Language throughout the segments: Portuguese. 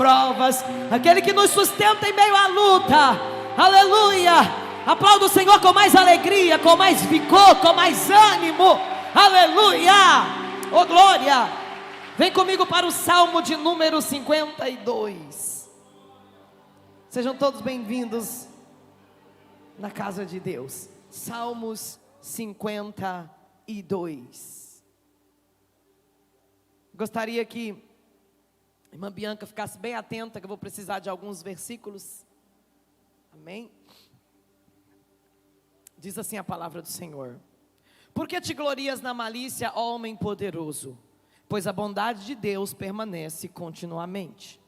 provas, aquele que nos sustenta em meio à luta. Aleluia! Aplauda o Senhor com mais alegria, com mais vigor, com mais ânimo. Aleluia! Oh glória! Vem comigo para o Salmo de número 52. Sejam todos bem-vindos na casa de Deus. Salmos 52. Gostaria que a irmã Bianca ficasse bem atenta, que eu vou precisar de alguns versículos. Amém? Diz assim a palavra do Senhor: por que te glorias na malícia, ó homem poderoso? Pois a bondade de Deus permanece continuamente.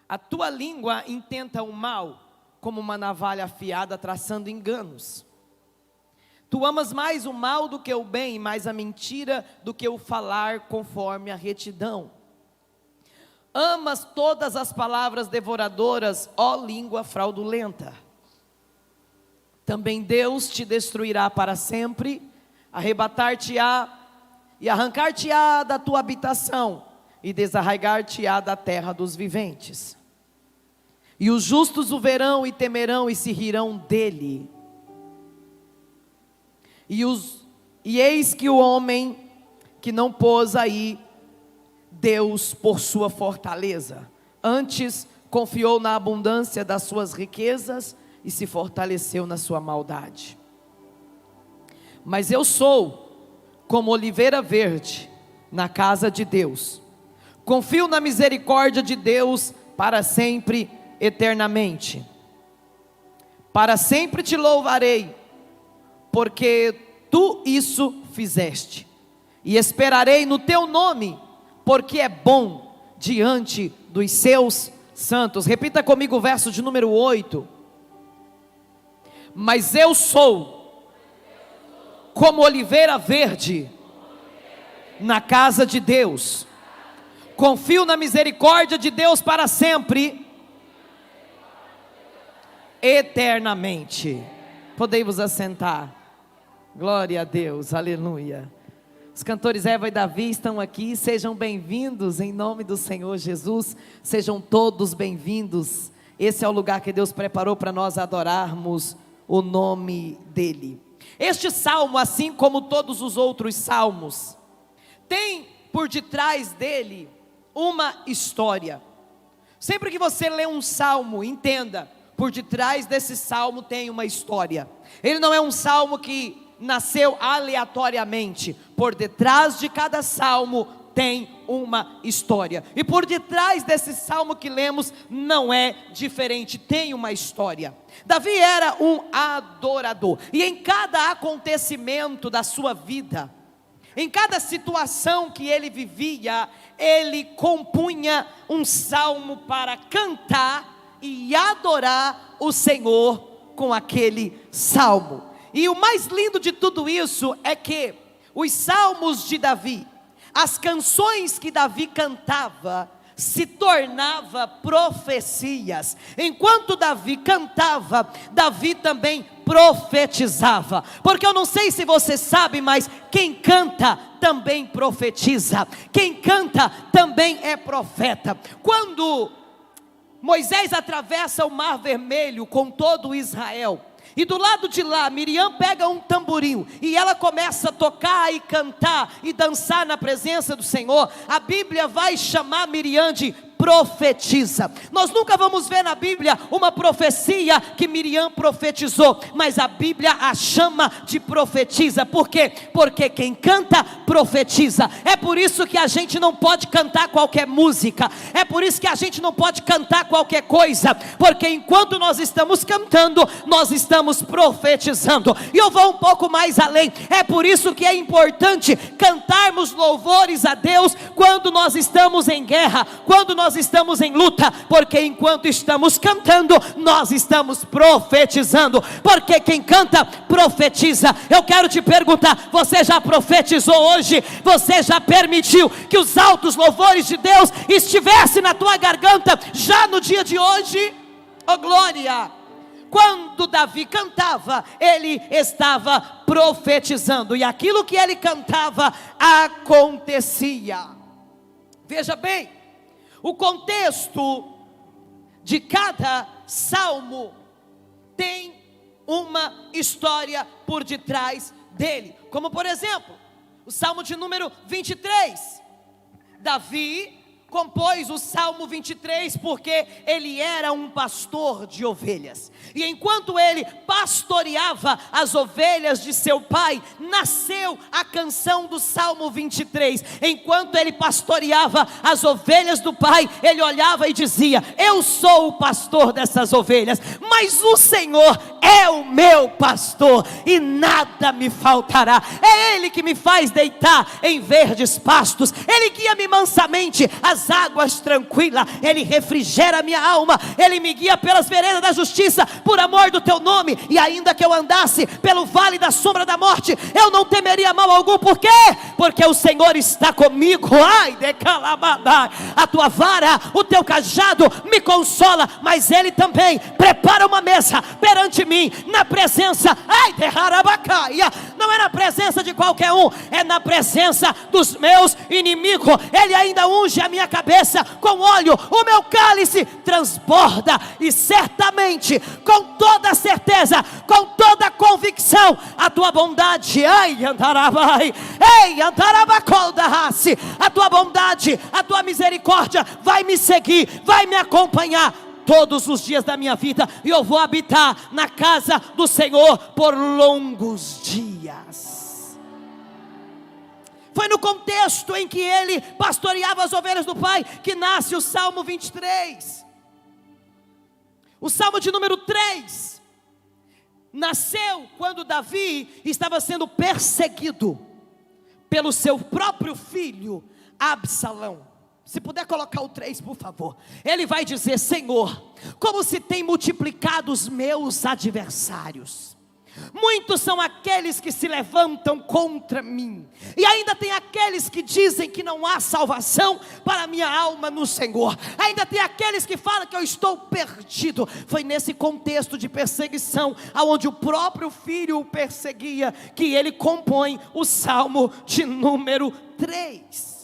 A tua língua intenta o mal, como uma navalha afiada traçando enganos. Tu amas mais o mal do que o bem, e mais a mentira do que o falar conforme a retidão. Amas todas as palavras devoradoras, ó língua fraudulenta. Também Deus te destruirá para sempre, arrebatar-te-á e arrancar-te-á da tua habitação, e desarraigar-te-á da terra dos viventes. E os justos o verão e temerão e se rirão dele. E eis que o homem que não pôs aí Deus por sua fortaleza, antes confiou na abundância das suas riquezas e se fortaleceu na sua maldade. Mas eu sou como oliveira verde na casa de Deus, confio na misericórdia de Deus para sempre, eternamente. Para sempre te louvarei, porque tu isso fizeste, e esperarei no teu nome, porque é bom diante dos seus santos. Repita comigo o verso de número 8. Mas eu sou como oliveira verde na casa de Deus, confio na misericórdia de Deus para sempre, eternamente. Podei vos assentar. Glória a Deus, aleluia. Os cantores Eva e Davi estão aqui, sejam bem-vindos em nome do Senhor Jesus, sejam todos bem-vindos. Esse é o lugar que Deus preparou para nós adorarmos o nome dEle. Este salmo, assim como todos os outros salmos, tem por detrás dele uma história. Sempre que você lê um salmo, entenda, por detrás desse salmo tem uma história. Ele não é um salmo que nasceu aleatoriamente. Por detrás de cada salmo tem uma história. E por detrás desse salmo que lemos não é diferente, tem uma história. Davi era um adorador, e em cada acontecimento da sua vida, em cada situação que ele vivia, ele compunha um salmo para cantar e adorar o Senhor com aquele salmo. E o mais lindo de tudo isso é que os salmos de Davi, as canções que Davi cantava, se tornava profecias. Enquanto Davi cantava, Davi também profetizava. Porque eu não sei se você sabe, mas quem canta também profetiza. Quem canta também é profeta. Quando Moisés atravessa o Mar Vermelho com todo Israel, e do lado de lá, Miriam pega um tamborim, e ela começa a tocar e cantar e dançar na presença do Senhor. A Bíblia vai chamar Miriam de profetiza. Nós nunca vamos ver na Bíblia uma profecia que Miriam profetizou, mas a Bíblia a chama de profetiza. Por quê? Porque quem canta, profetiza. É por isso que a gente não pode cantar qualquer música, é por isso que a gente não pode cantar qualquer coisa, porque enquanto nós estamos cantando, nós estamos profetizando. E eu vou um pouco mais além, é por isso que é importante cantarmos louvores a Deus quando nós estamos em guerra, quando nós estamos em luta, porque enquanto estamos cantando, nós estamos profetizando, porque quem canta, profetiza. Eu quero te perguntar, você já profetizou hoje? Você já permitiu que os altos louvores de Deus estivessem na tua garganta, já no dia de hoje? Oh glória! Quando Davi cantava, ele estava profetizando, e aquilo que ele cantava, acontecia. Veja bem, O contexto de cada salmo tem uma história por detrás dele. Como por exemplo, o salmo de número 23. Davi compôs o Salmo 23 porque ele era um pastor de ovelhas. E enquanto ele pastoreava as ovelhas de seu pai, nasceu a canção do Salmo 23. Enquanto ele pastoreava as ovelhas do pai, ele olhava e dizia: eu sou o pastor dessas ovelhas, mas o Senhor é o meu pastor e nada me faltará. É Ele que me faz deitar em verdes pastos, Ele guia-me mansamente às águas tranquilas, Ele refrigera minha alma, Ele me guia pelas veredas da justiça, por amor do teu nome. E ainda que eu andasse pelo vale da sombra da morte, eu não temeria mal algum. Por quê? Porque o Senhor está comigo. Ai, decalabadai, a tua vara, o teu cajado me consola. Mas Ele também prepara uma mesa perante mim, na presença, ai, derrarabacaia, não é na presença de qualquer um, é na presença dos meus inimigos. Ele ainda unge a minha cabeça com óleo, o meu cálice transborda. E certamente, com toda certeza, com toda convicção, a tua bondade, ai, andarabai, ei, andarabacolda-race, a tua bondade, a tua misericórdia vai me seguir, vai me acompanhar todos os dias da minha vida, e eu vou habitar na casa do Senhor por longos dias. Foi no contexto em que ele pastoreava as ovelhas do pai que nasce o Salmo 23. O Salmo de número 3 nasceu quando Davi estava sendo perseguido pelo seu próprio filho Absalão. Se puder colocar o 3, por favor. Ele vai dizer: Senhor, como se tem multiplicado os meus adversários. Muitos são aqueles que se levantam contra mim, e ainda tem aqueles que dizem que não há salvação para a minha alma no Senhor. Ainda tem aqueles que falam que eu estou perdido. Foi nesse contexto de perseguição, aonde o próprio filho o perseguia, que ele compõe o Salmo de número 3.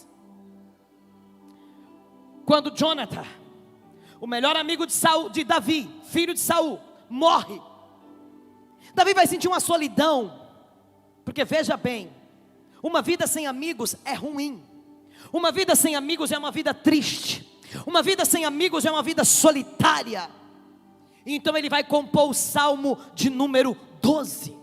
Quando Jonathan, o melhor amigo de Davi, filho de Saul, morre, Davi vai sentir uma solidão, porque veja bem, uma vida sem amigos é ruim, uma vida sem amigos é uma vida triste, uma vida sem amigos é uma vida solitária. Então ele vai compor o Salmo de número 12.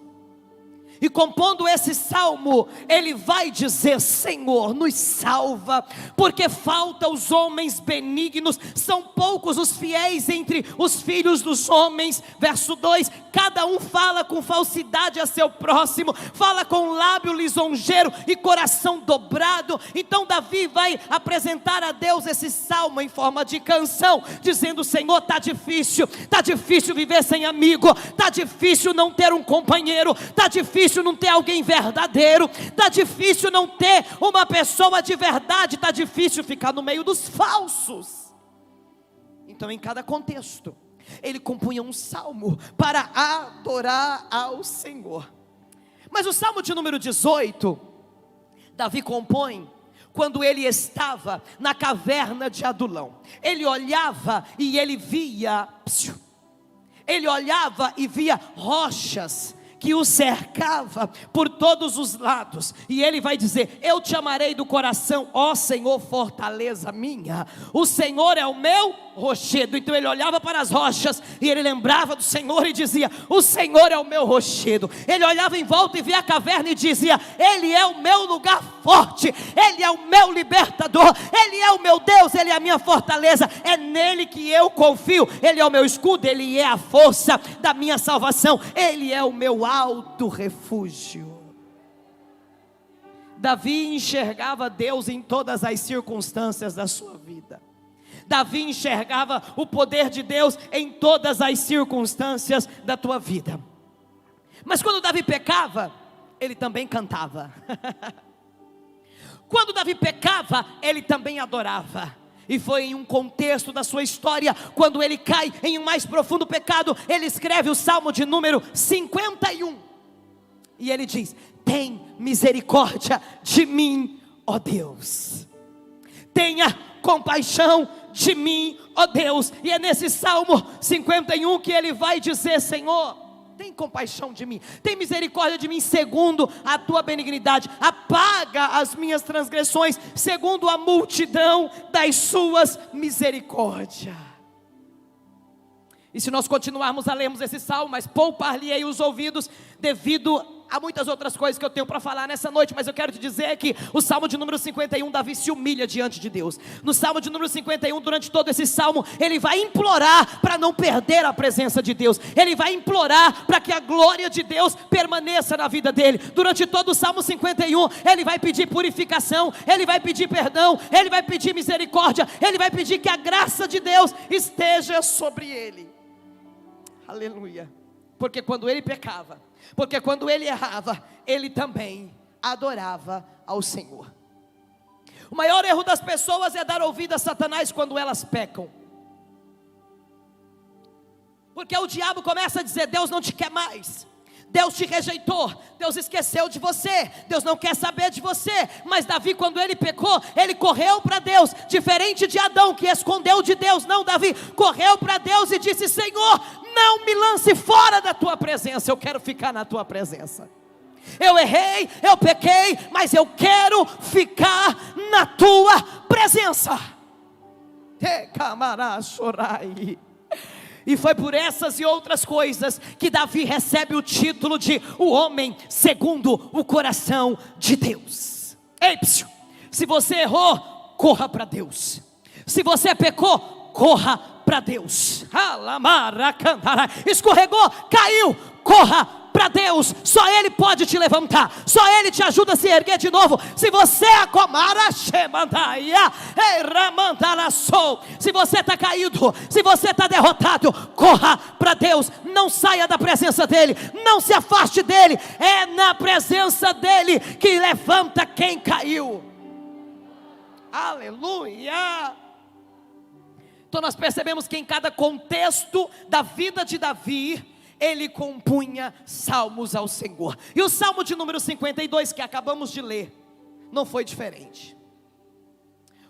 E compondo esse salmo, ele vai dizer: Senhor, nos salva, porque falta os homens benignos, são poucos os fiéis entre os filhos dos homens. Verso 2, cada um fala com falsidade a seu próximo, fala com lábio lisonjeiro e coração dobrado. Então Davi vai apresentar a Deus esse salmo em forma de canção, dizendo: Senhor, está difícil viver sem amigo, está difícil não ter um companheiro, está difícil não ter alguém verdadeiro, está difícil não ter uma pessoa de verdade, está difícil ficar no meio dos falsos. Então, em cada contexto, ele compunha um salmo para adorar ao Senhor. Mas o salmo de número 18, Davi compõe quando ele estava na caverna de Adulão. Ele olhava e ele via, ele olhava e via rochas que o cercava por todos os lados, e ele vai dizer: eu te amarei do coração, ó Senhor, fortaleza minha. O Senhor é o meu rochedo. Então ele olhava para as rochas e ele lembrava do Senhor e dizia: o Senhor é o meu rochedo. Ele olhava em volta e via a caverna e dizia: Ele é o meu lugar forte, Ele é o meu libertador, Ele é o meu Deus, Ele é a minha fortaleza, é nele que eu confio, Ele é o meu escudo, Ele é a força da minha salvação, Ele é o meu alto refúgio. Davi enxergava Deus em todas as circunstâncias da sua vida. Davi enxergava o poder de Deus em todas as circunstâncias da tua vida. Mas quando Davi pecava, ele também cantava. Quando Davi pecava, ele também adorava. E foi em um contexto da sua história, quando ele cai em um mais profundo pecado, ele escreve o Salmo de número 51. E ele diz: tem misericórdia de mim, ó Deus. Tenha compaixão de mim, ó Deus. E é nesse Salmo 51 que ele vai dizer: Senhor, tem compaixão de mim, tem misericórdia de mim, segundo a tua benignidade, apaga as minhas transgressões, segundo a multidão das suas misericórdias. E se nós continuarmos a lermos esse salmo, mas poupar-lhe-ei os ouvidos, devido há muitas outras coisas que eu tenho para falar nessa noite, mas eu quero te dizer que o Salmo de número 51, Davi se humilha diante de Deus. No Salmo de número 51, durante todo esse Salmo, ele vai implorar para não perder a presença de Deus. Ele vai implorar para que a glória de Deus permaneça na vida dele. Durante todo o Salmo 51, ele vai pedir purificação, ele vai pedir perdão, ele vai pedir misericórdia, ele vai pedir que a graça de Deus esteja sobre ele. Aleluia. Porque quando ele pecava, porque quando ele errava, ele também adorava ao Senhor. O maior erro das pessoas é dar ouvido a Satanás quando elas pecam. Porque o diabo começa a dizer: Deus não te quer mais, Deus te rejeitou, Deus esqueceu de você, Deus não quer saber de você. Mas Davi, quando ele pecou, ele correu para Deus, diferente de Adão que escondeu de Deus. Não, Davi correu para Deus e disse: Senhor, não me lance fora da tua presença, eu quero ficar na tua presença. Eu errei, eu pequei, mas eu quero ficar na tua presença. E foi por essas e outras coisas que Davi recebe o título de o homem segundo o coração de Deus. Ei, se você errou, corra para Deus. Se você pecou, corra para Deus. Escorregou, caiu, corra para Deus. Só Ele pode te levantar, só Ele te ajuda a se erguer de novo. Se você se você está caído, se você está derrotado, corra para Deus. Não saia da presença dEle, não se afaste dEle. É na presença dEle que levanta quem caiu. Aleluia. Então nós percebemos que em cada contexto da vida de Davi, ele compunha salmos ao Senhor. E o Salmo de número 52 que acabamos de ler, não foi diferente.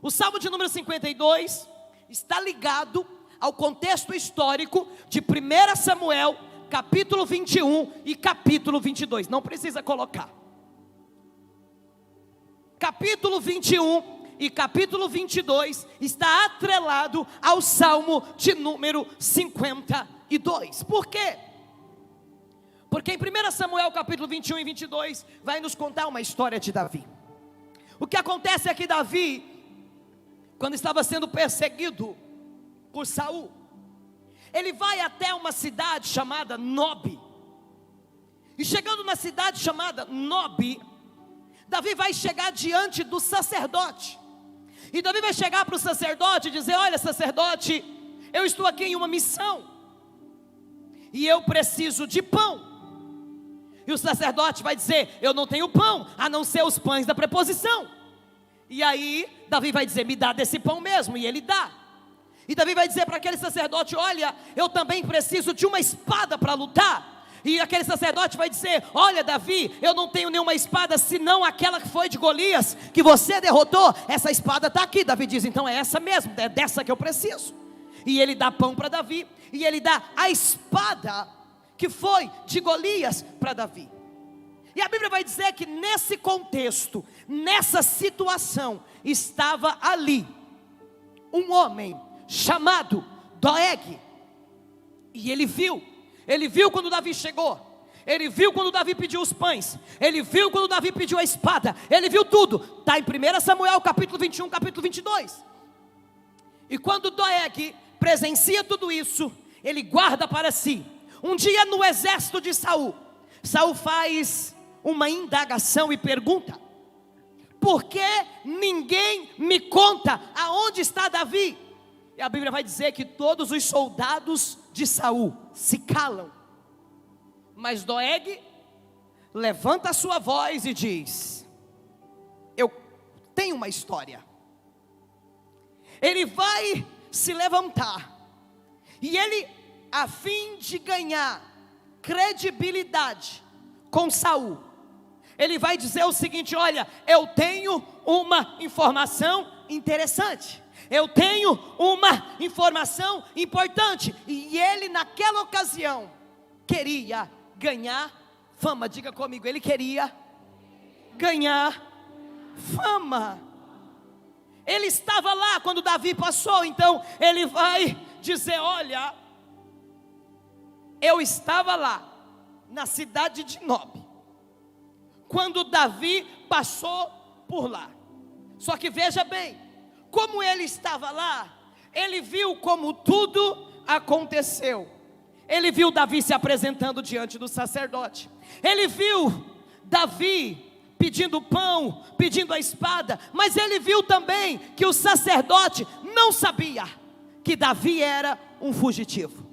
O Salmo de número 52 está ligado ao contexto histórico de 1 Samuel, capítulo 21 e capítulo 22. Não precisa colocar. Capítulo 21 e capítulo 22 está atrelado ao Salmo de número 52. Por quê? Porque em 1 Samuel capítulo 21 e 22 vai nos contar uma história de Davi. O que acontece é que Davi, quando estava sendo perseguido por Saul, ele vai até uma cidade chamada Nob. E chegando na cidade chamada Nob, Davi vai chegar diante do sacerdote. E Davi vai chegar para o sacerdote e dizer: olha, sacerdote, eu estou aqui em uma missão e eu preciso de pão. E o sacerdote vai dizer: eu não tenho pão, a não ser os pães da preposição. E aí Davi vai dizer: me dá desse pão mesmo. E ele dá. E Davi vai dizer para aquele sacerdote: olha, eu também preciso de uma espada para lutar. E aquele sacerdote vai dizer: olha, Davi, eu não tenho nenhuma espada senão aquela que foi de Golias, que você derrotou. Essa espada está aqui. Davi diz: então é essa mesmo, é dessa que eu preciso. E ele dá pão para Davi, e ele dá a espada que foi de Golias para Davi. E a Bíblia vai dizer que nesse contexto, nessa situação, estava ali um homem chamado Doeg. E ele viu quando Davi chegou, ele viu quando Davi pediu os pães, ele viu quando Davi pediu a espada, ele viu tudo. Está em 1 Samuel capítulo 21, capítulo 22. E quando Doeg presencia tudo isso, ele guarda para si. Um dia no exército de Saul, Saul faz uma indagação e pergunta: por que ninguém me conta aonde está Davi? E a Bíblia vai dizer que todos os soldados de Saul se calam. Mas Doeg levanta a sua voz e diz: eu tenho uma história. Ele vai se levantar e ele, a fim de ganhar credibilidade com Saul, ele vai dizer o seguinte: olha, eu tenho uma informação interessante. eu tenho uma informação importante. E ele naquela ocasião queria ganhar fama. Diga comigo, ele queria ganhar fama. Ele estava lá quando Davi passou, então ele vai dizer: olha, eu estava lá na cidade de Nob quando Davi passou por lá. Só que veja bem, como ele estava lá, ele viu como tudo aconteceu. Ele viu Davi se apresentando diante do sacerdote, ele viu Davi pedindo pão, pedindo a espada, mas ele viu também que o sacerdote não sabia que Davi era um fugitivo.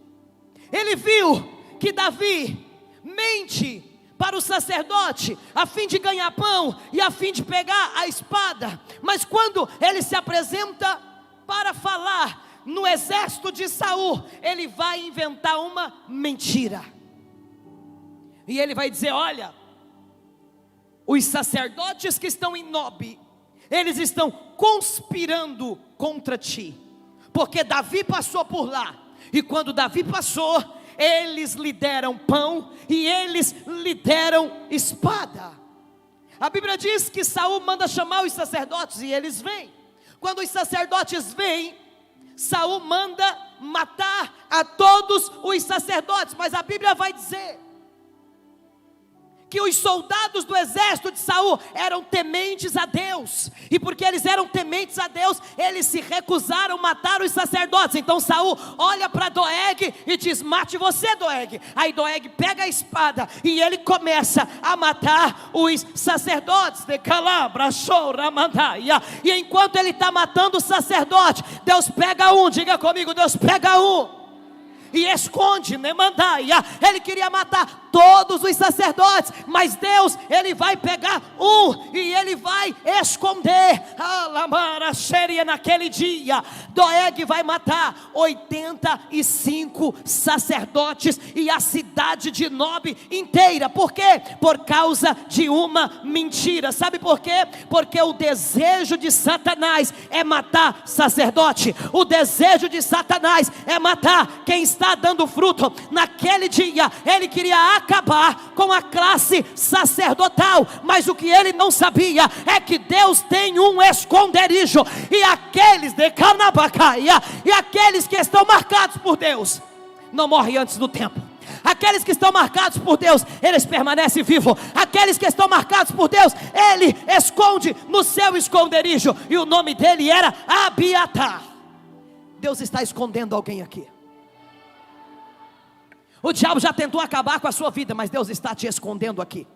Ele viu que Davi mente para o sacerdote, a fim de ganhar pão e a fim de pegar a espada. Mas quando ele se apresenta para falar no exército de Saul, ele vai inventar uma mentira. E ele vai dizer: olha, os sacerdotes que estão em Nob, eles estão conspirando contra ti, porque Davi passou por lá, e quando Davi passou, eles lhe deram pão e eles lhe deram espada. A Bíblia diz que Saul manda chamar os sacerdotes e eles vêm. Quando os sacerdotes vêm, Saul manda matar a todos os sacerdotes, mas a Bíblia vai dizer que os soldados do exército de Saul eram tementes a Deus, e porque eles eram tementes a Deus, eles se recusaram a matar os sacerdotes. Então Saul olha para Doeg e diz: mate você, Doeg. Aí Doeg pega a espada e ele começa a matar os sacerdotes de Calabra, Shouramandaia. E enquanto ele está matando o sacerdote, Deus pega um, diga comigo, Deus pega um e esconde, Nemandaia. Ele queria matar todos os sacerdotes, mas Deus, ele vai pegar um e ele vai esconder. Naquele dia, Doeg vai matar 85 sacerdotes e a cidade de Nob inteira. Por quê? Por causa de uma mentira. Sabe por quê? Porque o desejo de Satanás é matar sacerdote. O desejo de Satanás é matar quem está dando fruto. Naquele dia ele queria acabar com a classe sacerdotal, mas o que ele não sabia é que Deus tem um esconderijo, e aqueles de Canabacaia, e aqueles que estão marcados por Deus não morrem antes do tempo. Aqueles que estão marcados por Deus, eles permanecem vivos. Aqueles que estão marcados por Deus, ele esconde no seu esconderijo, e o nome dele era Abiatar. Deus está escondendo alguém aqui. O diabo já tentou acabar com a sua vida, mas Deus está te escondendo aqui.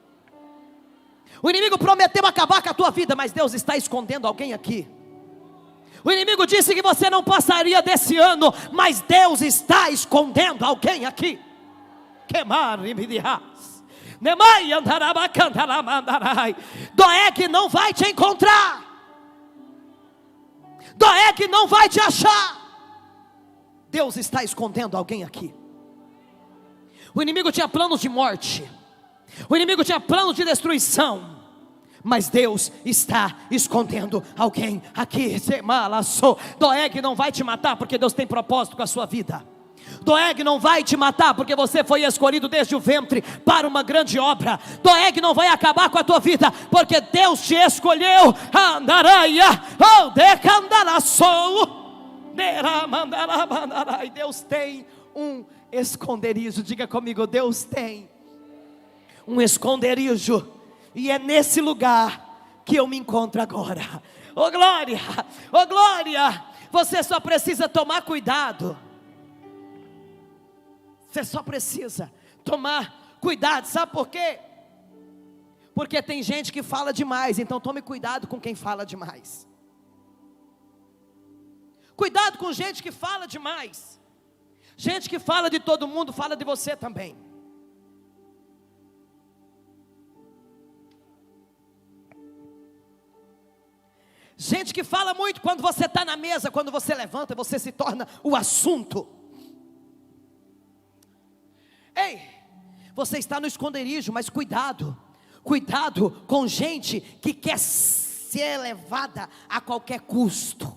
O inimigo prometeu acabar com a tua vida, mas Deus está escondendo alguém aqui. O inimigo disse que você não passaria desse ano, mas Deus está escondendo alguém aqui. Doeg não vai te encontrar, Doeg não vai te achar. Deus está escondendo alguém aqui. O inimigo tinha planos de morte, o inimigo tinha planos de destruição, mas Deus está escondendo alguém aqui. Doeg não vai te matar, porque Deus tem propósito com a sua vida. Doeg não vai te matar, porque você foi escolhido desde o ventre para uma grande obra. Doeg não vai acabar com a tua vida, porque Deus te escolheu. E Deus tem um esconderijo. Diga comigo, Deus tem um esconderijo, e é nesse lugar que eu me encontro agora. Oh glória, oh glória. Você só precisa tomar cuidado. Você só precisa tomar cuidado. Sabe por quê? Porque tem gente que fala demais. Então tome cuidado com quem fala demais. Cuidado com gente que fala demais. Gente que fala de todo mundo, fala de você também. Gente que fala muito quando você está na mesa, quando você levanta, você se torna o assunto. Ei, você está no esconderijo, mas cuidado. Cuidado com gente que quer ser elevada a qualquer custo.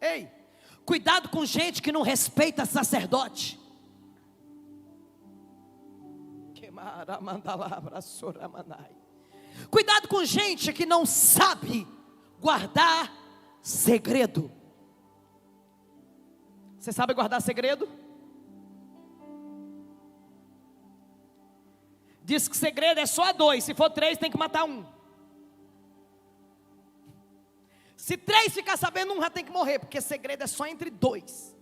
Ei, cuidado com gente que não respeita sacerdote. Cuidado com gente que não sabe guardar segredo. Você sabe guardar segredo? Diz que segredo é só 2, se for 3 tem que matar um. Se 3 ficar sabendo, um já tem que morrer, porque segredo é só entre 2.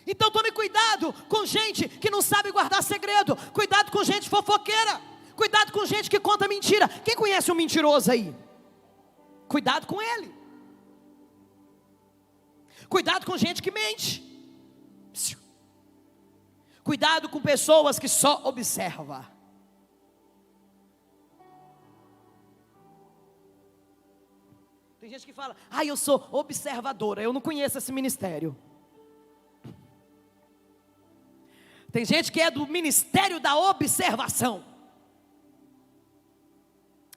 Então tome cuidado com gente que não sabe guardar segredo. Cuidado com gente fofoqueira. Cuidado com gente que conta mentira. Quem conhece um mentiroso aí? Cuidado com ele. Cuidado com gente que mente. Cuidado com pessoas que só observam. Tem gente que fala: eu sou observadora. Eu não conheço esse ministério. Tem gente que é do ministério da observação.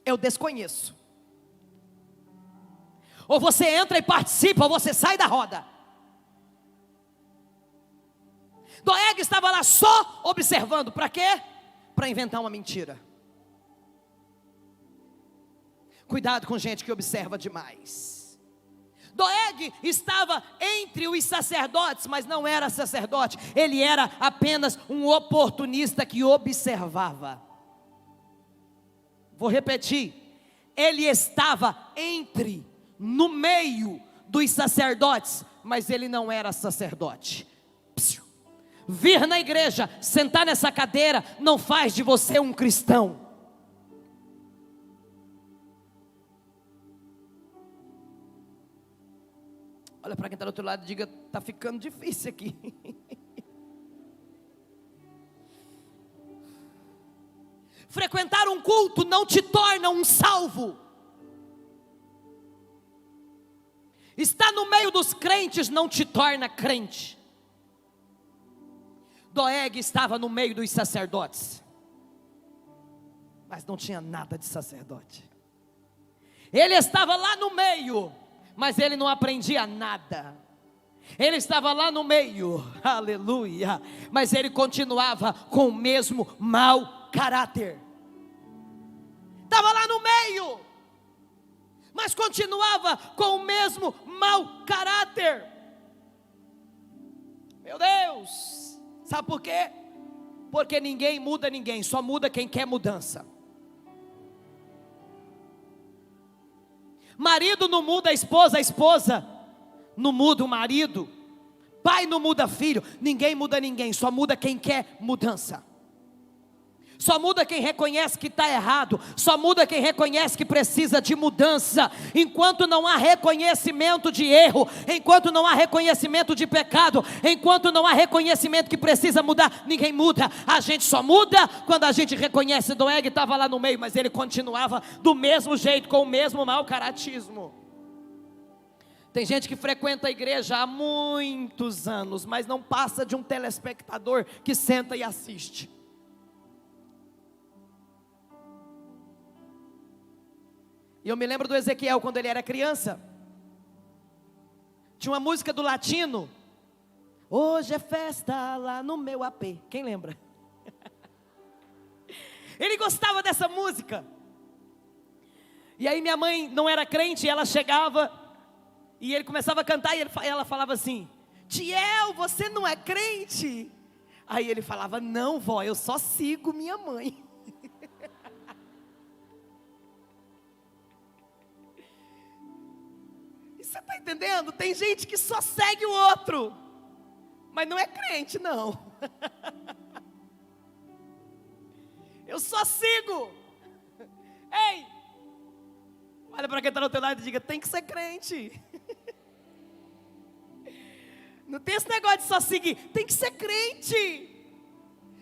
Eu desconheço. Ou você entra e participa, ou você sai da roda. Doeg estava lá só observando. Para quê? Para inventar uma mentira. Cuidado com gente que observa demais. Doeg estava entre os sacerdotes, mas não era sacerdote. Ele era apenas um oportunista que observava. Vou repetir. Ele estava no meio dos sacerdotes, mas ele não era sacerdote. Vir na igreja, sentar nessa cadeira, não faz de você um cristão. Olha para quem está do outro lado e diga: está ficando difícil aqui. Frequentar um culto não te torna um salvo. Estar no meio dos crentes não te torna crente. Doeg estava no meio dos sacerdotes, mas não tinha nada de sacerdote. Ele estava lá no meio, mas ele não aprendia nada. Ele estava lá no meio, aleluia, mas ele continuava com o mesmo mau caráter. Estava lá no meio, mas continuava com o mesmo mau caráter. Meu Deus, sabe por quê? Porque ninguém muda ninguém, só muda quem quer mudança. Marido não muda a esposa não muda o marido, pai não muda filho, ninguém muda ninguém, só muda quem quer mudança. Só muda quem reconhece que está errado, só muda quem reconhece que precisa de mudança. Enquanto não há reconhecimento de erro, enquanto não há reconhecimento de pecado, enquanto não há reconhecimento que precisa mudar, ninguém muda. A gente só muda quando a gente reconhece. Doeg estava lá no meio, mas ele continuava do mesmo jeito, com o mesmo mau caratismo. Tem gente que frequenta a igreja há muitos anos, mas não passa de um telespectador que senta e assiste. E eu me lembro do Ezequiel quando ele era criança. Tinha uma música do Latino: hoje é festa lá no meu AP. Quem lembra? Ele gostava dessa música. E aí minha mãe não era crente, e ela chegava e ele começava a cantar, e ela falava assim: Tiel, você não é crente? Aí ele falava: não, vó, eu só sigo minha mãe. Você está entendendo? Tem gente que só segue o outro, mas não é crente, não. Eu só sigo. Ei, olha para quem está no teu lado e diga: tem que ser crente. Não tem esse negócio de só seguir, tem que ser crente.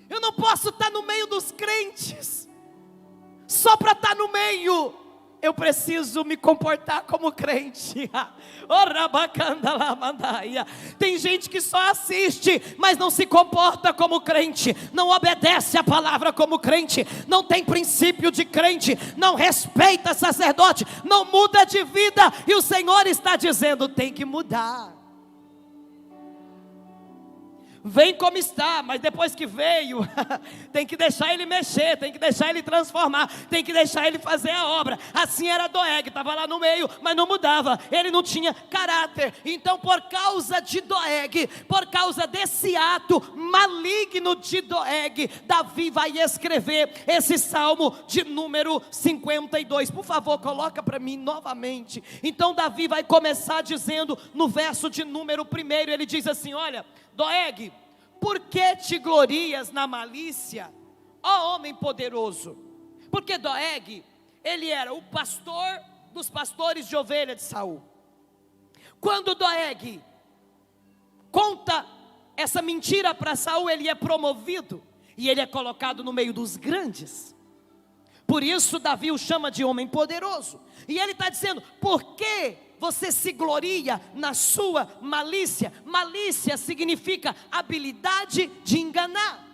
Eu não posso estar no meio dos crentes só para estar no meio. eu preciso me comportar como crente. Tem gente que só assiste, mas não se comporta como crente, não obedece a palavra como crente, não tem princípio de crente, não respeita sacerdote, não muda de vida. E o Senhor está dizendo: tem que mudar. Vem como está, mas depois que veio, tem que deixar ele mexer, tem que deixar ele transformar, tem que deixar ele fazer a obra. Assim era Doeg, estava lá no meio, mas não mudava, ele não tinha caráter. Então, por causa de Doeg, por causa desse ato maligno de Doeg, Davi vai escrever esse salmo de número 52. Por favor, coloca para mim novamente. Então Davi vai começar dizendo, no verso de número 1, ele diz assim: olha, Doeg, por que te glorias na malícia, ó homem poderoso? Porque Doeg, ele era o pastor dos pastores de ovelha de Saul. Quando Doeg conta essa mentira para Saul, ele é promovido e ele é colocado no meio dos grandes. Por isso Davi o chama de homem poderoso. E ele está dizendo: por que você se gloria na sua malícia? Malícia significa habilidade de enganar.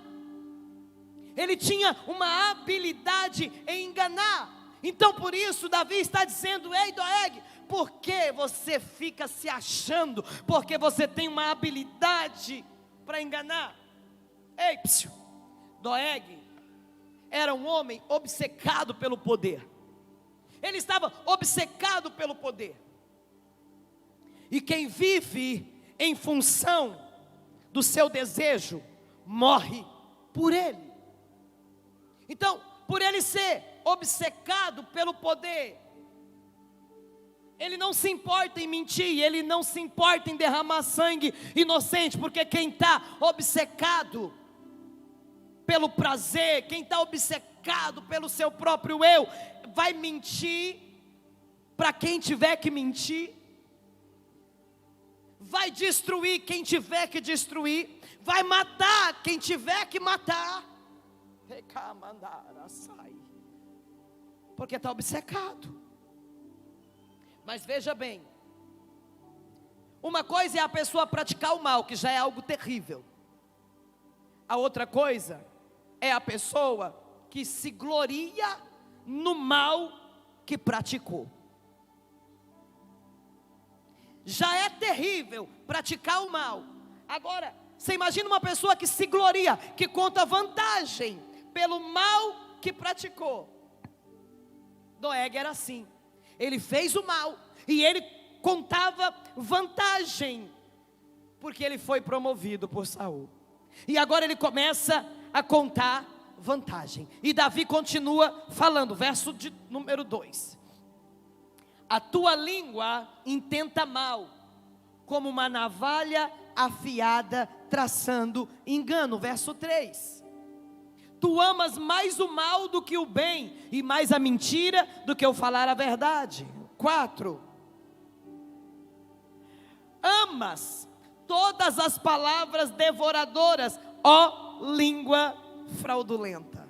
Ele tinha uma habilidade em enganar. Então por isso Davi está dizendo: ei Doeg, por que você fica se achando? Porque você tem uma habilidade para enganar. Ei, psiu. Doeg era um homem obcecado pelo poder. Ele estava obcecado pelo poder. E quem vive em função do seu desejo, morre por ele. Então, por ele ser obcecado pelo poder, ele não se importa em mentir, ele não se importa em derramar sangue inocente, porque quem está obcecado pelo prazer, quem está obcecado pelo seu próprio eu, vai mentir para quem tiver que mentir, vai destruir quem tiver que destruir, vai matar quem tiver que matar, porque está obcecado. Mas veja bem, uma coisa é a pessoa praticar o mal, que já é algo terrível. A outra coisa é a pessoa que se gloria no mal que praticou. Já é terrível praticar o mal. Agora, você imagina uma pessoa que se gloria, que conta vantagem pelo mal que praticou. Doeg era assim. Ele fez o mal e ele contava vantagem, porque ele foi promovido por Saul. E agora ele começa a contar vantagem. E Davi continua falando, verso de número 2. A tua língua intenta mal, como uma navalha afiada traçando engano. Verso 3. Tu amas mais o mal do que o bem, e mais a mentira do que o falar a verdade. 4. Amas todas as palavras devoradoras, ó língua fraudulenta.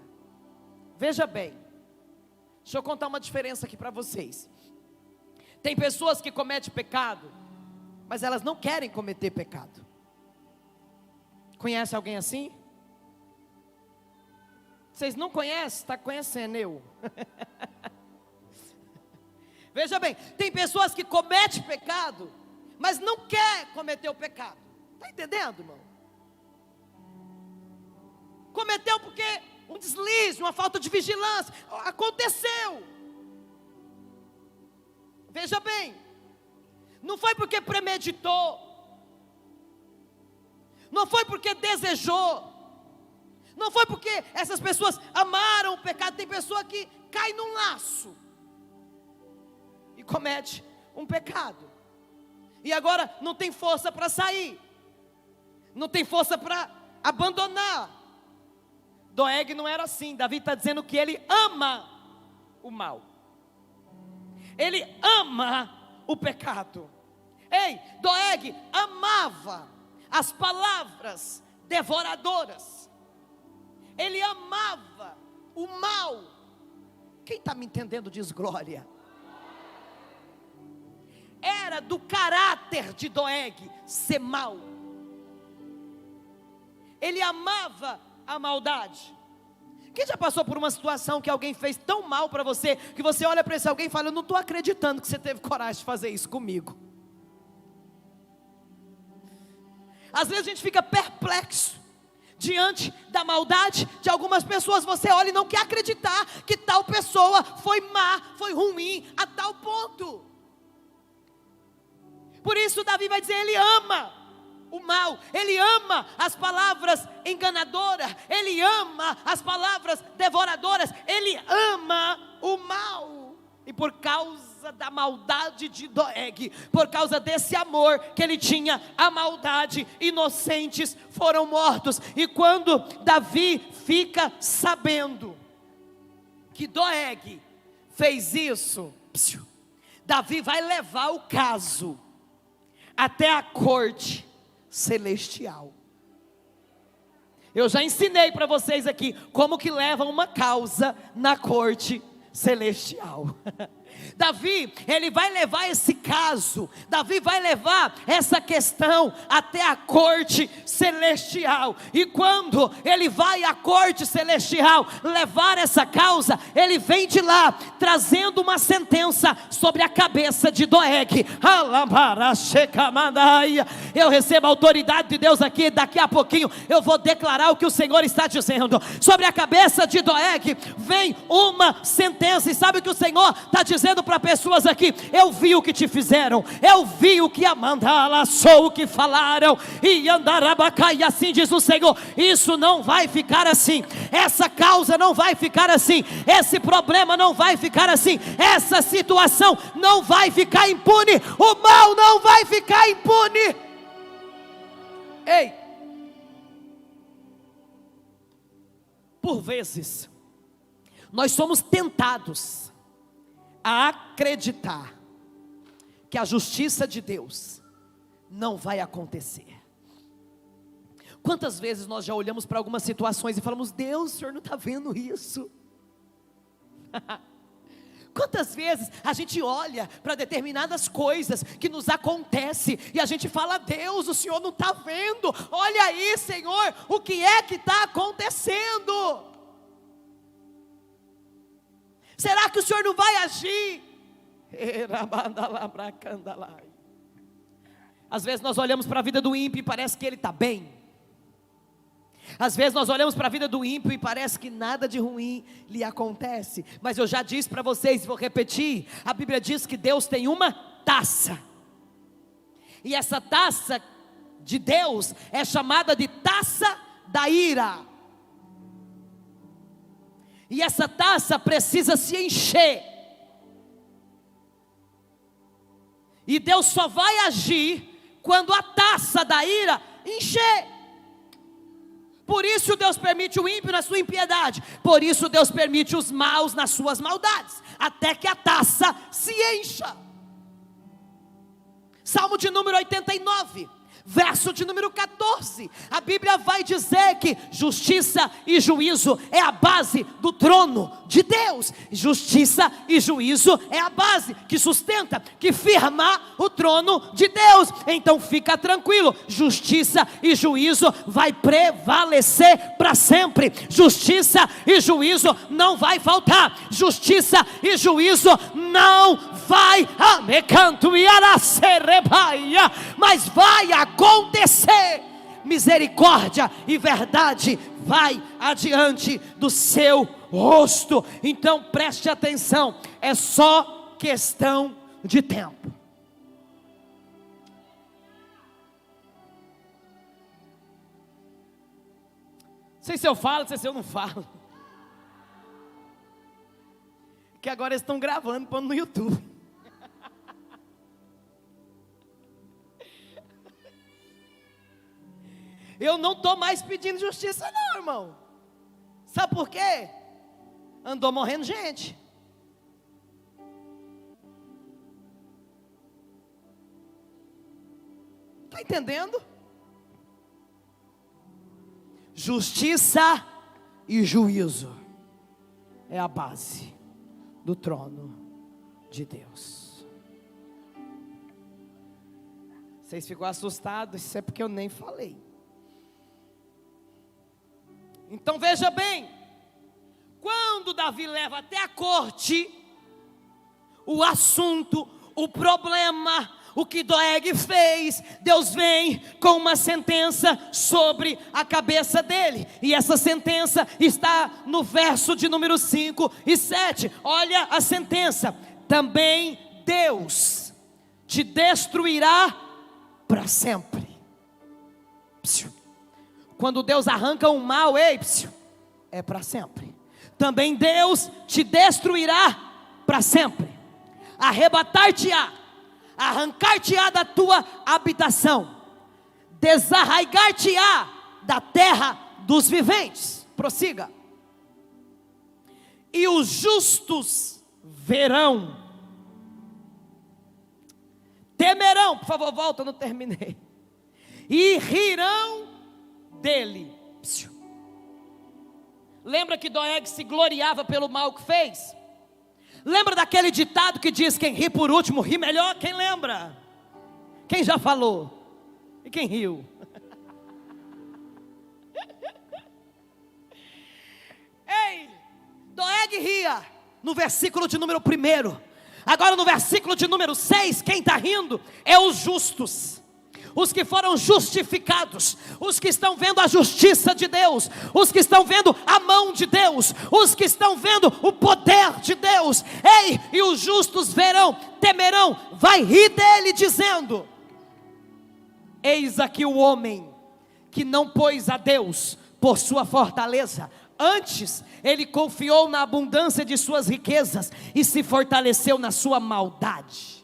Veja bem, deixa eu contar uma diferença aqui para vocês. Tem pessoas que cometem pecado, mas elas não querem cometer pecado. Conhece alguém assim? Vocês não conhecem? Está conhecendo eu. Veja bem, tem pessoas que cometem pecado, mas não quer cometer o pecado. Está entendendo, irmão? Cometeu porque um deslize, uma falta de vigilância, aconteceu. Veja bem, não foi porque premeditou, não foi porque desejou, não foi porque essas pessoas amaram o pecado. Tem pessoa que cai num laço e comete um pecado, e agora não tem força para sair, não tem força para abandonar. Doeg não era assim. Davi está dizendo que ele ama o mal, ele ama o pecado. Ei, Doeg amava as palavras devoradoras, ele amava o mal. Quem está me entendendo diz glória. era do caráter de Doeg ser mau. Ele amava a maldade. Quem já passou por uma situação que alguém fez tão mal para você, que você olha para esse alguém e fala: eu não estou acreditando que você teve coragem de fazer isso comigo. Às vezes a gente fica perplexo diante da maldade de algumas pessoas. Você olha e não quer acreditar que tal pessoa foi má, foi ruim a tal ponto. Por isso Davi vai dizer: ele ama o mal, ele ama as palavras enganadoras, ele ama as palavras devoradoras, ele ama o mal. E por causa da maldade de Doeg, por causa desse amor que ele tinha à maldade, inocentes foram mortos. E quando Davi fica sabendo que Doeg fez isso, Davi vai levar o caso até a corte celestial. Eu já ensinei para vocês aqui como que leva uma causa na corte celestial. Davi, ele vai levar esse caso, Davi vai levar essa questão até a corte celestial. E quando ele vai à corte celestial levar essa causa, ele vem de lá trazendo uma sentença sobre a cabeça de Doeg. Eu recebo a autoridade de Deus aqui. Daqui a pouquinho eu vou declarar o que o Senhor está dizendo sobre a cabeça de Doeg. Vem uma sentença. E sabe o que o Senhor está dizendo para pessoas aqui? Eu vi o que te fizeram, eu vi o que Amandala sou o que falaram, e Andarabacá, e assim diz o Senhor: isso não vai ficar assim, essa causa não vai ficar assim, esse problema não vai ficar assim, essa situação não vai ficar impune, o mal não vai ficar impune. Ei, por vezes nós somos tentados a acreditar que a justiça de Deus não vai acontecer. Quantas vezes nós já olhamos para algumas situações e falamos: Deus, o Senhor não está vendo isso? Quantas vezes a gente olha para determinadas coisas que nos acontecem e a gente fala: Deus, o Senhor não está vendo? Olha aí, Senhor, o que é que está acontecendo? Será que o Senhor não vai agir? Às vezes nós olhamos para a vida do ímpio e parece que ele está bem. Às vezes nós olhamos para a vida do ímpio e parece que nada de ruim lhe acontece. Mas eu já disse para vocês, vou repetir: a Bíblia diz que Deus tem uma taça, e essa taça de Deus é chamada de taça da ira. E essa taça precisa se encher. E Deus só vai agir quando a taça da ira encher. Por isso Deus permite o ímpio na sua impiedade. Por isso Deus permite os maus nas suas maldades, até que a taça se encha. Salmo de número 89, verso de número 14, a Bíblia vai dizer que justiça e juízo é a base do trono de Deus. Justiça e juízo é a base que sustenta, que firma o trono de Deus. Então fica tranquilo, justiça e juízo vai prevalecer para sempre. Justiça e juízo não vai faltar. Justiça e juízo não vai mas vai acontecer. Misericórdia e verdade vai adiante do seu rosto. Então preste atenção, é só questão de tempo. Não sei se eu falo, não sei se eu não falo, que agora eles estão gravando, pondo no YouTube. Eu não estou mais pedindo justiça não, irmão. Sabe por quê? Andou morrendo gente. Está entendendo? Justiça e juízo é a base do trono de Deus. Vocês ficam assustados, isso é porque eu nem falei. Então veja bem, quando Davi leva até a corte o assunto, o problema, o que Doeg fez, Deus vem com uma sentença sobre a cabeça dele, e essa sentença está no verso de número 5 e 7, olha a sentença: também Deus te destruirá para sempre. Quando Deus arranca um mal, é para sempre. Também Deus te destruirá para sempre, arrebatar-te-á, arrancar-te-á da tua habitação, desarraigar-te-á da terra dos viventes. Prossiga. E os justos verão, temerão, por favor, volta, não terminei, e rirão dele. Lembra que Doeg se gloriava pelo mal que fez? Lembra daquele ditado que diz: quem ri por último ri melhor? Quem lembra? Quem já falou? E quem riu? Ei, Doeg ria no versículo de número 1. Agora no versículo de número 6, quem está rindo é os justos, os que foram justificados, os que estão vendo a justiça de Deus, os que estão vendo a mão de Deus, os que estão vendo o poder de Deus. Ei, e os justos verão, temerão, vai rir dele, dizendo: eis aqui o homem que não pôs a Deus por sua fortaleza, antes ele confiou na abundância de suas riquezas e se fortaleceu na sua maldade.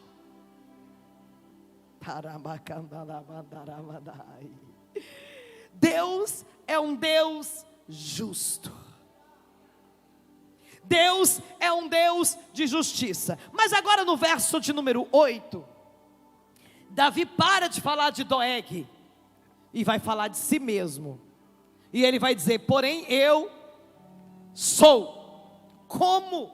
Deus é um Deus justo. Deus é um Deus de justiça. Mas agora no verso de número 8, Davi para de falar de Doeg e vai falar de si mesmo. E ele vai dizer: porém eu sou como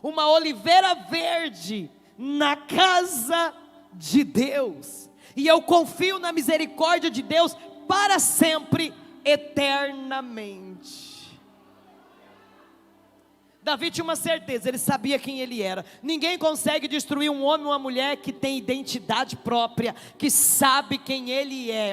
uma oliveira verde na casa de Deus, e eu confio na misericórdia de Deus para sempre, eternamente. Davi tinha uma certeza, ele sabia quem ele era. Ninguém consegue destruir um homem ou uma mulher que tem identidade própria, que sabe quem ele é.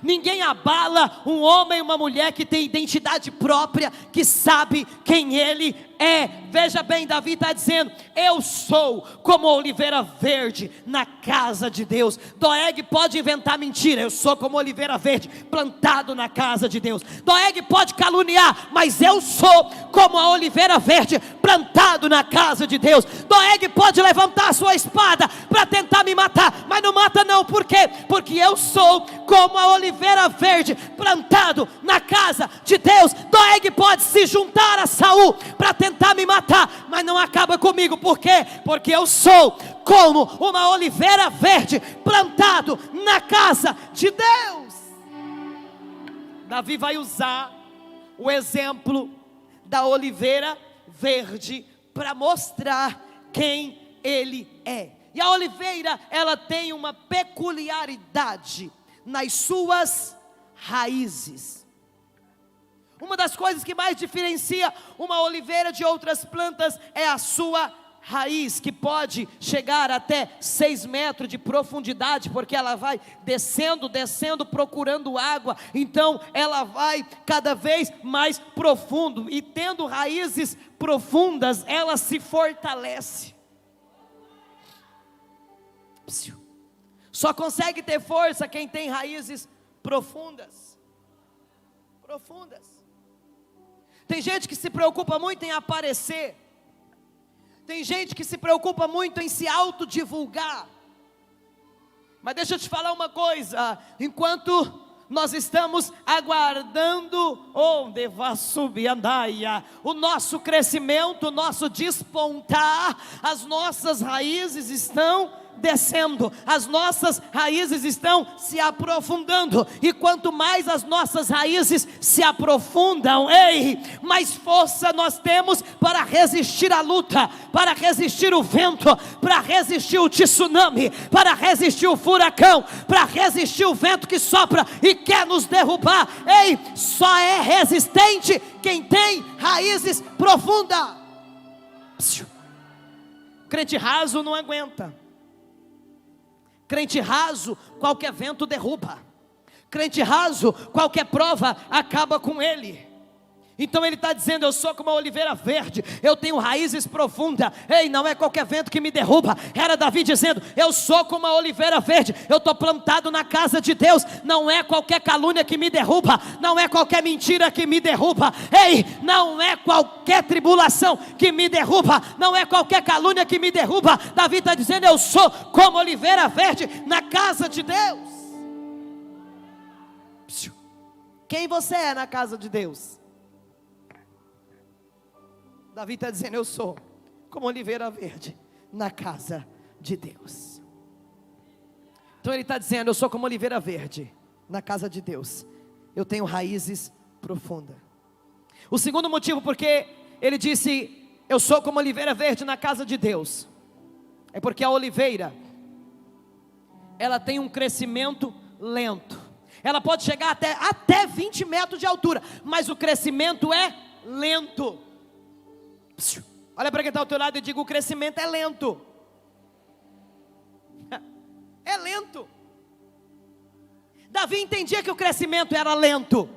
Ninguém abala um homem ou uma mulher que tem identidade própria, que sabe quem ele é. Veja bem, Davi está dizendo: eu sou como a oliveira verde na casa de Deus. Doeg pode inventar mentira: eu sou como a oliveira verde plantado na casa de Deus. Doeg pode caluniar, mas eu sou como a oliveira verde plantado na casa de Deus. Doeg pode levantar a sua espada para tentar me matar, mas não mata não. Por quê? Porque eu sou como a oliveira verde plantado na casa de Deus. Doeg pode se juntar a Saul para tentar me matar, mas não acaba comigo. Por quê? Porque eu sou como uma oliveira verde plantado na casa de Deus. Davi vai usar o exemplo da oliveira verde para mostrar quem ele é. E a oliveira, ela tem uma peculiaridade nas suas raízes. Uma das coisas que mais diferencia uma oliveira de outras plantas é a sua raiz, que pode chegar até 6 metros de profundidade, porque ela vai descendo, procurando água. Então ela vai cada vez mais profundo, e tendo raízes profundas, ela se fortalece. Só consegue ter força quem tem raízes profundas. Tem gente que se preocupa muito em aparecer. Tem gente que se preocupa muito em se autodivulgar. Mas deixa eu te falar uma coisa: enquanto nós estamos aguardando onde vai subir andaia, o nosso crescimento, o nosso despontar, as nossas raízes estão descendo, as nossas raízes estão se aprofundando, e quanto mais as nossas raízes se aprofundam, ei, mais força nós temos para resistir à luta, para resistir o vento, para resistir o tsunami, para resistir o furacão, para resistir o vento que sopra e quer nos derrubar. Ei, só é resistente quem tem raízes profundas. Crente raso não aguenta. Crente raso, qualquer vento derruba. Crente raso, qualquer prova acaba com ele. Então ele está dizendo: eu sou como a oliveira verde, eu tenho raízes profundas. Ei, não é qualquer vento que me derruba. Era Davi dizendo: eu sou como a oliveira verde, eu estou plantado na casa de Deus. Não é qualquer calúnia que me derruba, não é qualquer mentira que me derruba. Ei, não é qualquer tribulação que me derruba, não é qualquer calúnia que me derruba. Davi está dizendo: eu sou como oliveira verde na casa de Deus. Quem você é na casa de Deus? Davi está dizendo: eu sou como oliveira verde na casa de Deus. Então ele está dizendo: eu sou como oliveira verde na casa de Deus, eu tenho raízes profundas. O segundo motivo porque ele disse: eu sou como oliveira verde na casa de Deus, é porque a oliveira, ela tem um crescimento lento. Ela pode chegar até 20 metros de altura, mas o crescimento é lento. Olha para quem está ao teu lado e diga: o crescimento é lento. É lento. Davi entendia que o crescimento era lento.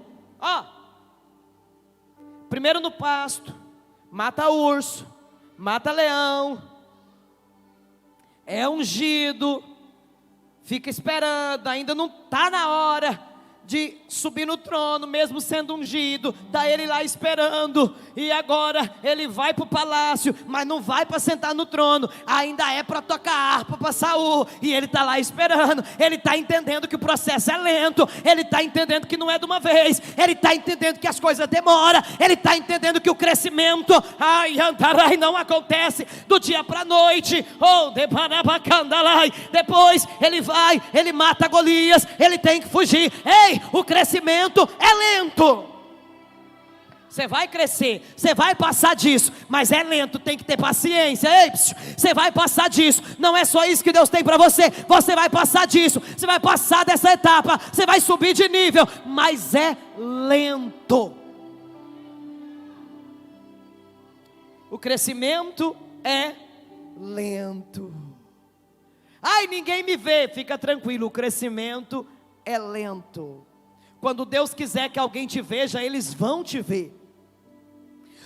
Primeiro no pasto, mata urso, mata leão, é ungido, fica esperando, ainda não está na hora de subir no trono, mesmo sendo ungido. Está ele lá esperando, e agora ele vai para o palácio, mas não vai para sentar no trono, ainda é para tocar harpa para Saul, e ele está lá esperando. Ele está entendendo que o processo é lento, ele está entendendo que não é de uma vez, ele está entendendo que as coisas demoram, ele está entendendo que o crescimento, não acontece do dia para a noite. Depois ele vai, ele mata Golias, ele tem que fugir. Ei, o crescimento é lento. Você vai crescer, você vai passar disso, mas é lento, tem que ter paciência. Ei, você vai passar disso, não é só isso que Deus tem para você. Você vai passar disso, você vai passar dessa etapa, você vai subir de nível, mas é lento. O crescimento é lento. Ai, ninguém me vê, fica tranquilo, o crescimento é lento. Quando Deus quiser que alguém te veja, eles vão te ver.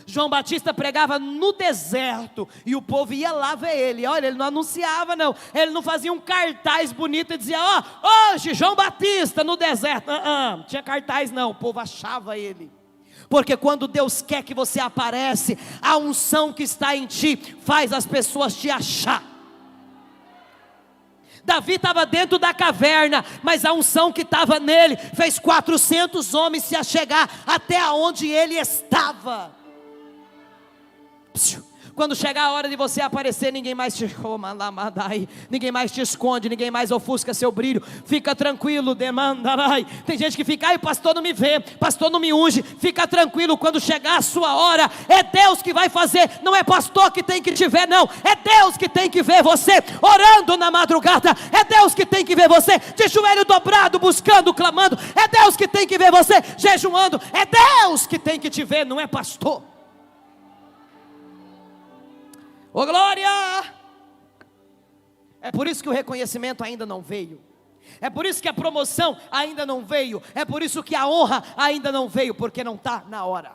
João Batista pregava no deserto, e o povo ia lá ver ele. Olha, ele não anunciava não, ele não fazia um cartaz bonito e dizia: hoje João Batista no deserto. Não tinha cartaz não, o povo achava ele. Porque quando Deus quer que você aparece, a unção que está em ti faz as pessoas te achar. Davi estava dentro da caverna, mas a unção que estava nele fez 400 homens se achegar até onde ele estava. Quando chegar a hora de você aparecer, ninguém mais te ninguém mais te esconde, ninguém mais ofusca seu brilho. Fica tranquilo, demandarai. Tem gente que fica: ai, pastor não me vê, pastor não me unge. Fica tranquilo, quando chegar a sua hora, é Deus que vai fazer. Não é pastor que tem que te ver não, é Deus que tem que ver você orando na madrugada. É Deus que tem que ver você de joelho dobrado, buscando, clamando. É Deus que tem que ver você jejuando. É Deus que tem que te ver, não é pastor. Ô glória! É por isso que o reconhecimento ainda não veio. É por isso que a promoção ainda não veio. É por isso que a honra ainda não veio. Porque não está na hora.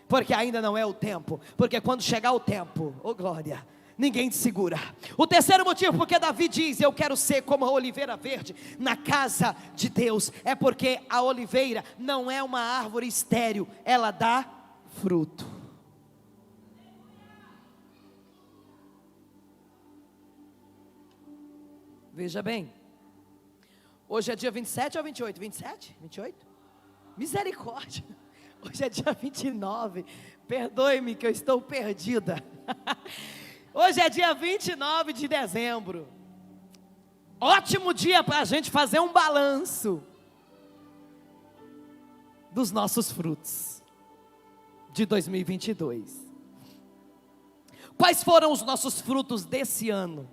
Porque ainda não é o tempo. Porque quando chegar o tempo, ô glória, ninguém te segura. O terceiro motivo porque Davi diz: eu quero ser como a oliveira verde na casa de Deus, é porque a oliveira não é uma árvore estéril, ela dá fruto. Veja bem, hoje é dia 27 ou 28? 27? 28? Misericórdia. Hoje é dia 29. Perdoe-me que eu estou perdida. Hoje é dia 29 de dezembro. Ótimo dia para a gente fazer um balanço dos nossos frutos de 2022. Quais foram os nossos frutos desse ano?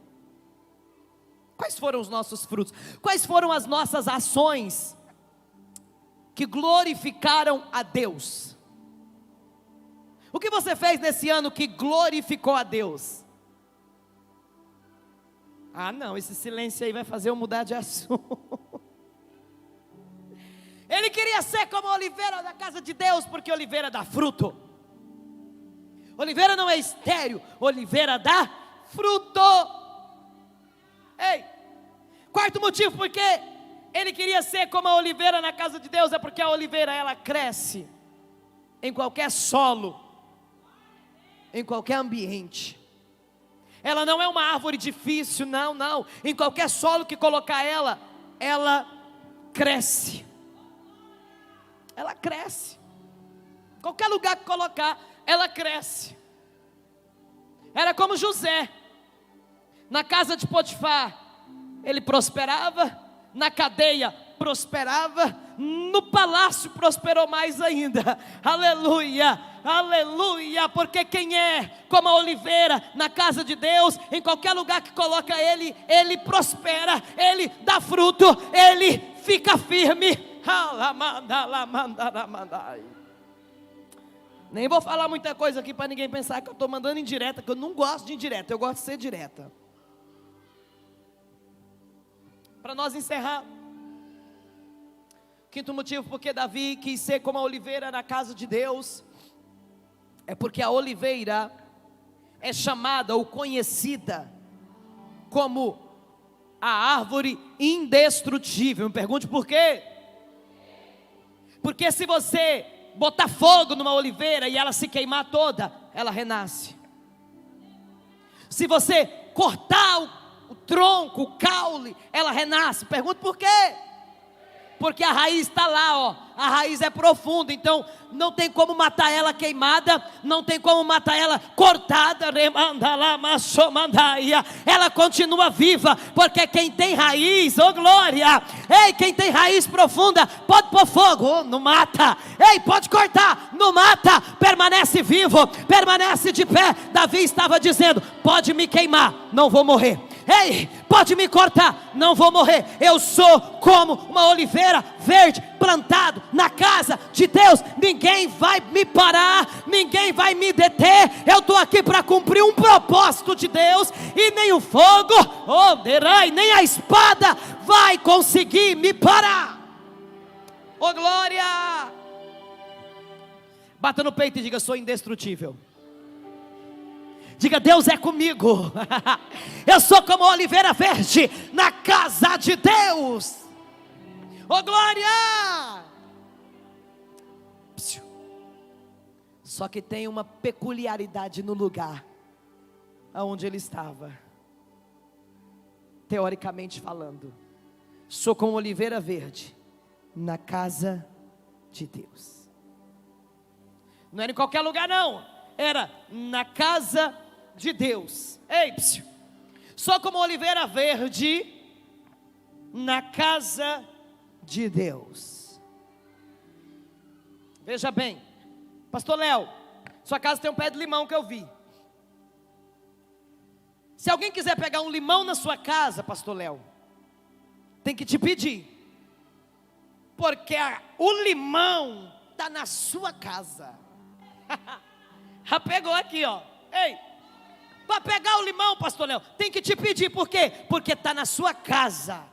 Quais foram os nossos frutos? Quais foram as nossas ações que glorificaram a Deus? O que você fez nesse ano que glorificou a Deus? Ah, não, esse silêncio aí vai fazer eu mudar de assunto. Ele queria ser como a oliveira da casa de Deus, porque oliveira dá fruto. Oliveira não é estéril, oliveira dá fruto. Ei, quarto motivo porque ele queria ser como a oliveira na casa de Deus, é porque a oliveira ela cresce em qualquer solo, em qualquer ambiente. Ela não é uma árvore difícil, não. Em qualquer solo que colocar ela cresce. Ela cresce. Qualquer lugar que colocar, ela cresce. Era como José. Na casa de Potifar, ele prosperava. Na cadeia, prosperava. No palácio, prosperou mais ainda. Aleluia, aleluia. Porque quem é como a oliveira na casa de Deus, em qualquer lugar que coloca ele prospera, ele dá fruto, ele fica firme. Nem vou falar muita coisa aqui para ninguém pensar que eu estou mandando indireta, que eu não gosto de indireta, eu gosto de ser direta. Para nós encerrar, quinto motivo porque Davi quis ser como a oliveira na casa de Deus, é porque a oliveira é chamada ou conhecida como a árvore indestrutível. Me pergunte por quê? Porque se você botar fogo numa oliveira e ela se queimar toda, ela renasce. Se você cortar o tronco, o caule, ela renasce. Pergunta por quê? Porque a raiz está lá, ó. A raiz é profunda, então não tem como matar ela queimada, não tem como matar ela cortada. Ela continua viva, porque quem tem raiz, oh glória, ei, quem tem raiz profunda, pode pôr fogo, oh, não mata, ei, pode cortar, não mata, permanece vivo, permanece de pé. Davi estava dizendo: pode me queimar, não vou morrer. Ei, pode me cortar, não vou morrer. Eu sou como uma oliveira verde, plantado na casa de Deus. Ninguém vai me parar, ninguém vai me deter. Eu estou aqui para cumprir um propósito de Deus, e nem o fogo, oh, nem a espada vai conseguir me parar. Oh glória! Bata no peito e diga: sou indestrutível. Diga: Deus é comigo. Eu sou como a oliveira verde na casa de Deus. Oh glória! Só que tem uma peculiaridade no lugar aonde ele estava. Teoricamente falando, sou como oliveira verde na casa de Deus. Não era em qualquer lugar não, era na casa de Deus. Ei, sou como oliveira verde na casa de Deus. Veja bem, pastor Léo, sua casa tem um pé de limão que eu vi. Se alguém quiser pegar um limão na sua casa, pastor Léo, tem que te pedir, porque o limão está na sua casa. Já pegou aqui, ó. Ei, para pegar o limão, pastor Léo, tem que te pedir. Por quê? Porque está na sua casa.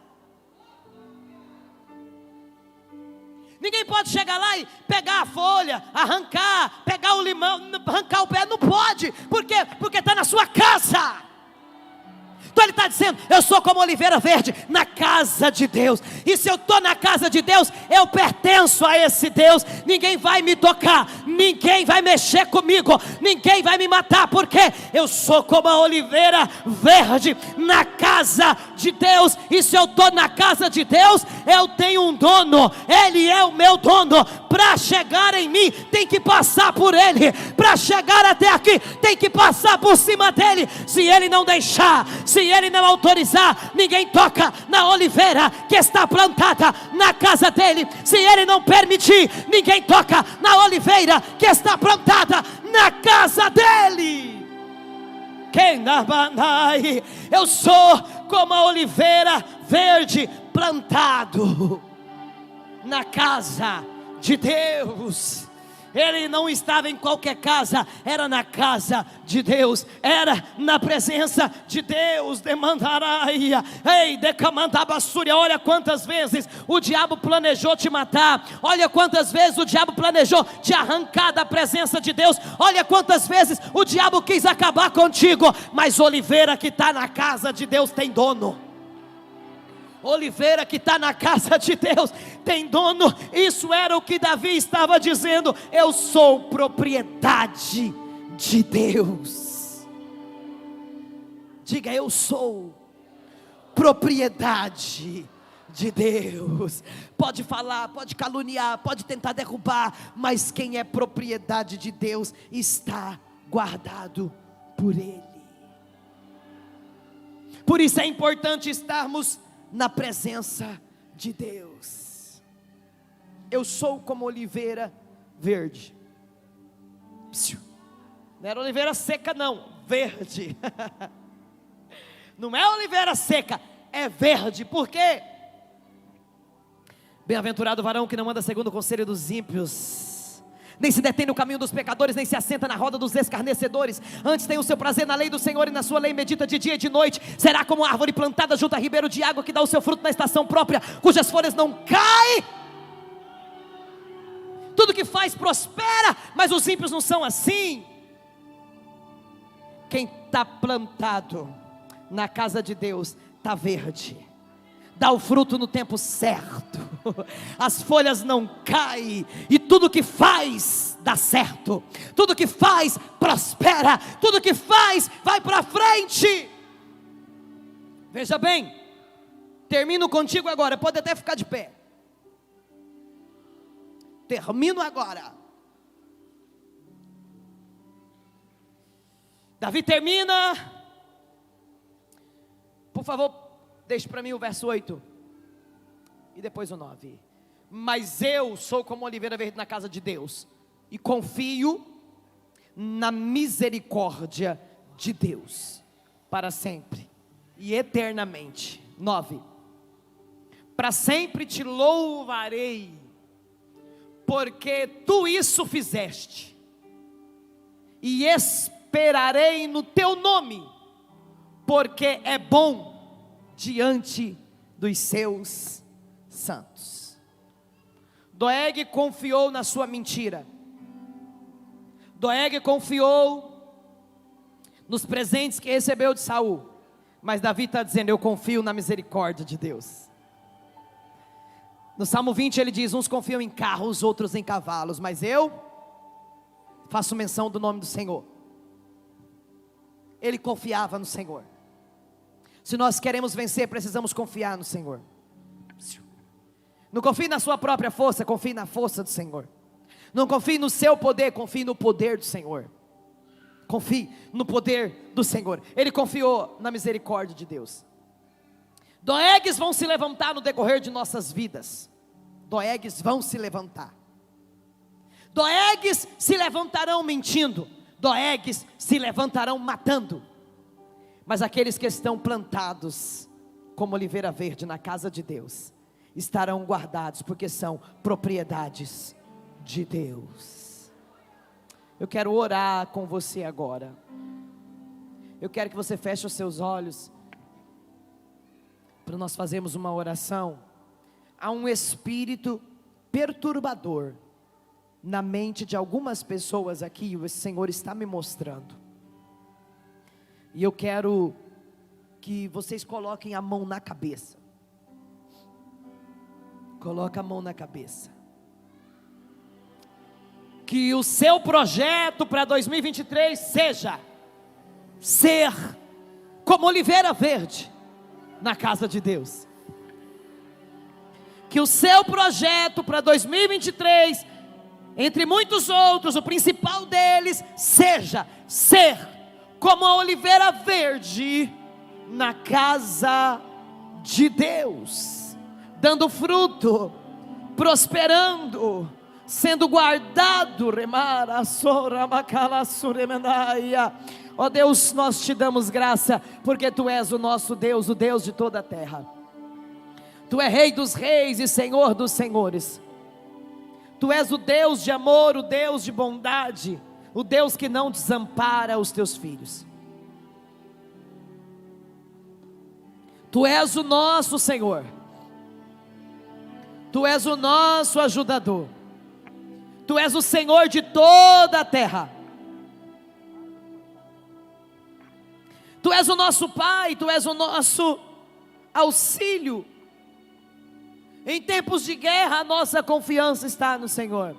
Ninguém pode chegar lá e pegar a folha, arrancar, pegar o limão, arrancar o pé. Não pode. Por quê? Porque está na sua casa. Então ele está dizendo: eu sou como oliveira verde na casa de Deus. E se eu estou na casa de Deus, eu pertenço a esse Deus. Ninguém vai me tocar, ninguém vai mexer comigo, ninguém vai me matar, porque eu sou como a oliveira verde na casa casa de Deus. E se eu estou na casa de Deus, eu tenho um dono, Ele é o meu dono. Para chegar em mim, tem que passar por Ele. Para chegar até aqui, tem que passar por cima dEle. Se Ele não deixar, se Ele não autorizar, ninguém toca na oliveira que está plantada na casa dEle. Se Ele não permitir, ninguém toca na oliveira que está plantada na casa dEle. Eu sou como a oliveira verde plantado na casa de Deus. Ele não estava em qualquer casa, era na casa de Deus, era na presença de Deus. Demandaraia, ei, decamandabassúria. Olha quantas vezes o diabo planejou te matar, olha quantas vezes o diabo planejou te arrancar da presença de Deus, olha quantas vezes o diabo quis acabar contigo, mas oliveira que está na casa de Deus tem dono. Oliveira que está na casa de Deus tem dono. Isso era o que Davi estava dizendo: eu sou propriedade de Deus. Diga: eu sou propriedade de Deus. Pode falar, pode caluniar, pode tentar derrubar, mas quem é propriedade de Deus está guardado por Ele. Por isso é importante estarmos na presença de Deus. Eu sou como oliveira verde. Não era oliveira seca não, verde. Não é oliveira seca, é verde. Por quê? Bem-aventurado o varão que não anda segundo o conselho dos ímpios, nem se detém no caminho dos pecadores, nem se assenta na roda dos escarnecedores. Antes tem o seu prazer na lei do Senhor, e na sua lei medita de dia e de noite. Será como árvore plantada junto a ribeiro de água, que dá o seu fruto na estação própria, cujas folhas não caem. Tudo que faz prospera, mas os ímpios não são assim. Quem está plantado na casa de Deus está verde, dá o fruto no tempo certo, as folhas não caem, e tudo que faz dá certo, tudo que faz prospera, tudo que faz vai para frente. Veja bem, termino contigo agora, pode até ficar de pé. Termino agora. Davi termina. Por favor, deixe para mim o verso 8 e depois o 9. Mas eu sou como oliveira verde na casa de Deus, e confio na misericórdia de Deus para sempre e eternamente. 9. Para sempre te louvarei, porque tu isso fizeste, e esperarei no teu nome, porque é bom diante dos seus santos. Doeg confiou na sua mentira. Doeg confiou nos presentes que recebeu de Saul. Mas Davi está dizendo: eu confio na misericórdia de Deus. No Salmo 20 ele diz: uns confiam em carros, outros em cavalos, mas eu faço menção do nome do Senhor. Ele confiava no Senhor. Se nós queremos vencer, precisamos confiar no Senhor. Não confie na sua própria força, confie na força do Senhor. Não confie no seu poder, confie no poder do Senhor. Confie no poder do Senhor. Ele confiou na misericórdia de Deus. Doegues vão se levantar no decorrer de nossas vidas. Doegues vão se levantar. Doegues se levantarão mentindo. Doegues se levantarão matando. Mas aqueles que estão plantados como oliveira verde na casa de Deus estarão guardados, porque são propriedades de Deus. Eu quero orar com você agora. Eu quero que você feche os seus olhos para nós fazermos uma oração. Há um espírito perturbador na mente de algumas pessoas aqui, o Senhor está me mostrando. E eu quero que vocês coloquem a mão na cabeça. Coloca a mão na cabeça. Que o seu projeto para 2023 seja ser como oliveira verde na casa de Deus. Que o seu projeto para 2023, entre muitos outros, o principal deles seja ser como a oliveira verde na casa de Deus, dando fruto, prosperando, sendo guardado. Ó Deus, nós te damos graça, porque Tu és o nosso Deus, o Deus de toda a terra. Tu és Rei dos reis e Senhor dos senhores. Tu és o Deus de amor, o Deus de bondade, o Deus que não desampara os Teus filhos. Tu és o nosso Senhor. Tu és o nosso ajudador. Tu és o Senhor de toda a terra. Tu és o nosso Pai, Tu és o nosso auxílio. Em tempos de guerra, a nossa confiança está no Senhor.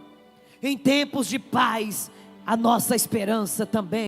Em tempos de paz, a nossa esperança também